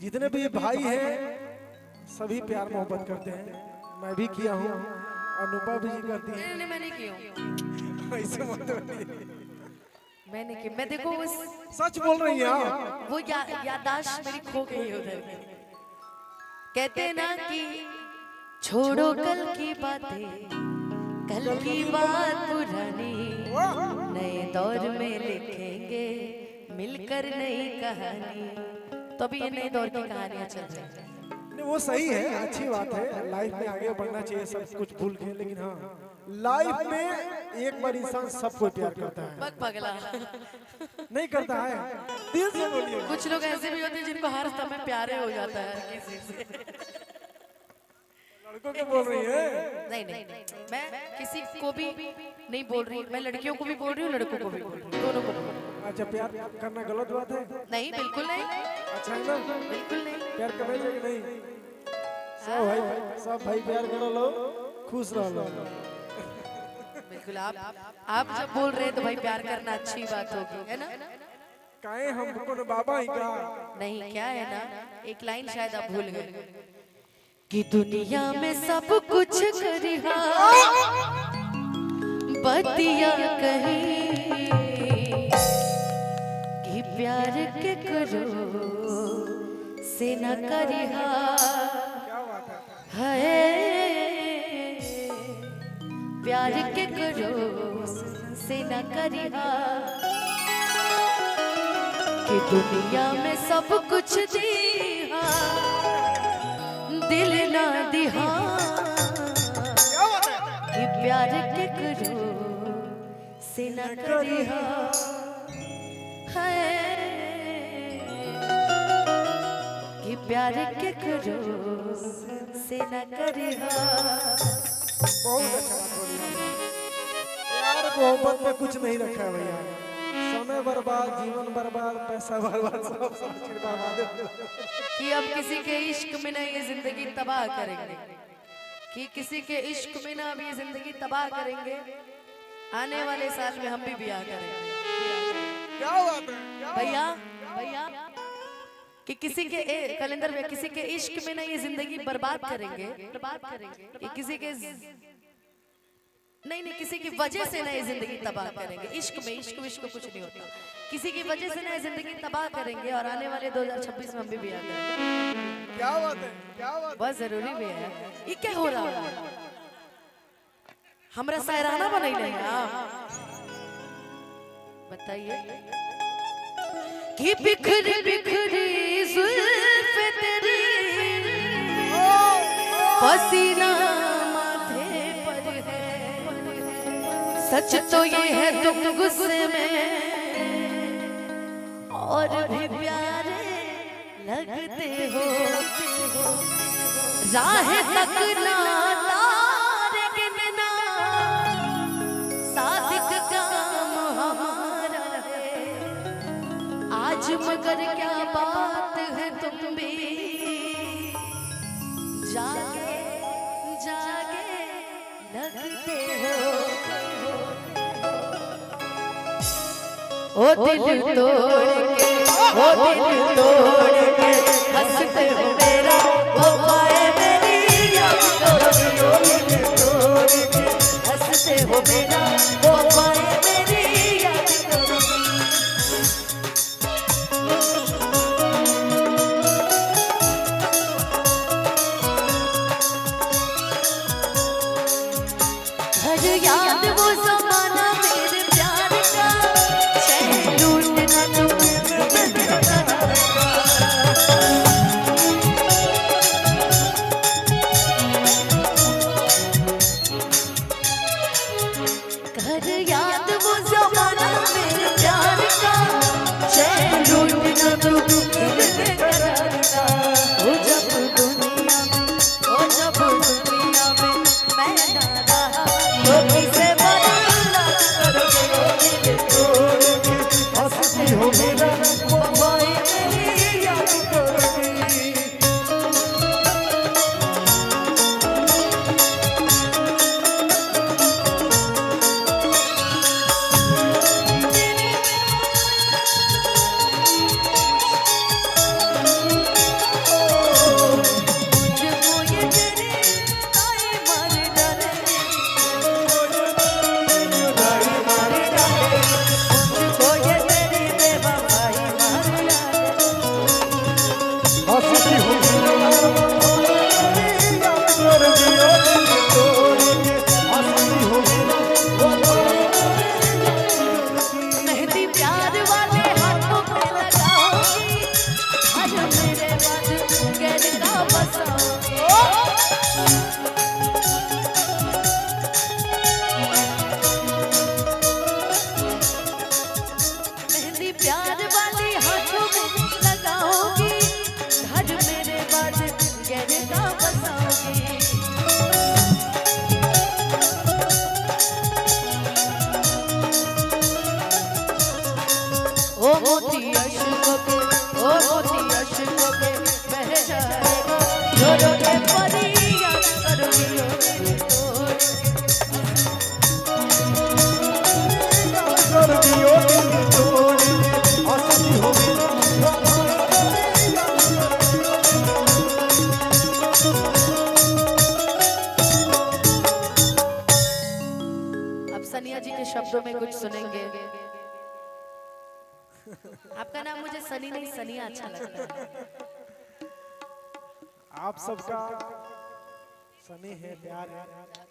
जितने भी भाई हैं सभी प्यार मोहब्बत करते हैं। मैं भी किया हूँ, अनुपा भी जी करती है। नहीं मैं नहीं की हूँ। ऐसे मत बोलिए। मैंने की, मैं देखो उस सच बोल रही हैं आप। वो याददाश्त मेरी खो गई है उधर। कहते हैं ना कि छोड़ो कल की बातें, कल की बात पुरानी, नए दौर में लिखेंगे मिलकर नई कहानी। तो अभी ये नए दौर की कहानियां चल रही हैं। नहीं वो सही है, अच्छी बात है। लाइफ में आगे बढ़ना चाहिए, सब कुछ भूल के। लेकिन हाँ, लाइफ में एक बार इंसान सबको प्यार करता है। बक पगला नहीं करता है, दिल से बोलिए। कुछ लोग ऐसे भी होते हैं जिनको हर समय प्यारे हो जाता है किसी से। लड़कों को बोल रही है? नहीं नहीं मैं किसी को भी नहीं बोल रही, मैं लड़कियों को भी बोल रही हूँ, लड़कों को भी बोल रही हूँ, दोनों को बोल रही हूँ। अच्छा, प्यार करना गलत बात है? नहीं बिल्कुल नहीं। अच्छा है ना? बिल्कुल नहीं। प्यार करना चाहिए कि नहीं? सब भाई प्यार करो लो, खुश रहो लो। बिल्कुल आप जब बोल रहे हैं तो भाई प्यार करना अच्छी बात होगी, है ना? काहे हमको न बाबा ही का? नहीं, क्या है ना, एक लाइन शायद आप भूल गए कि दुनिया में सब कुछ करिहा बतिया कहीं कि प्यार के करो से न करिहा। क्या बात है? है प्यार के करो से न करिहा कि दुनिया में सब कुछ दिहा दिल ना दिहा कि प्यार के करो से न करिहा। है कि प्यार के करो से न करिहा। बहुत अच्छा बात बोली। प्यार मोहब्बत में कुछ नहीं रखा है भैया। समय बर्बाद, जीवन बर्बाद, पैसा बर्बाद, सब चीज बर्बाद। कि अब किसी के इश्क में ना ये जिंदगी तबाह करेंगे, कि किसी के इश्क में ना अब ये जिंदगी तबाह करेंगे। आने वाले साल में हम भी ब्याह करेंगे। क्या बात है भैया भैया कि किसी के कैलेंडर में किसी के इश्क में ना ये जिंदगी बर्बाद करेंगे, कि किसी के नहीं किसी की वजह से ना ये जिंदगी तबाह करेंगे। इश्क में इश्क कुछ नहीं होता, किसी की वजह से ना ये जिंदगी तबाह करेंगे। और आने वाले 2026 में हम भी ब्याह करेंगे। क्या बात है, क्या बात है। बहुत जरूरी भी है। ये क्या हो रहा है? हमरा शायराना बनाई नहीं आप बताइए कि बिखरी बिखरी जुल्फ तेरी पसीना माथे पर है। सच तो ये है तुम गुस्से में और भी प्यारे लगते हो। राह तक ना तारे गिनना सादिक काम हमारा है आज, मगर क्या बात है तुम भी जागे जागे लगते हो। ओ दिल तोड़ के, ओ दिल तोड़ के हंसते हो मेरा वो पाए मेरी याद करो। दिल तोड़ के हंसते हो मेरा वो पाए मेरी याद करो। हर याद वो ज़माना मेरे प्यार का, चैन लूटना तुम आशिकी हो कर दियो दिल तोड़ के आशिकी हो मेहंदी प्यार वाले हाथों पे लगाओगी आज मेरे बाद गैर का बसाओगी मेहंदी प्यार वाले हाथों में लगाओगी घर मेरे बाद गैर का बसाओगी ओ मोती अश्कों के ओ मोती अश्कों के बह जाएगा रो रो के परियां करोगी ओ दिल तोड़ कर दियो दिल तोड़ के आशिकी हो अब सनिया जी के शब्दों में कुछ सुनेंगे आपका नाम मुझे सनी नहीं सनिया अच्छा लगता है आप सबका सनी है प्यार है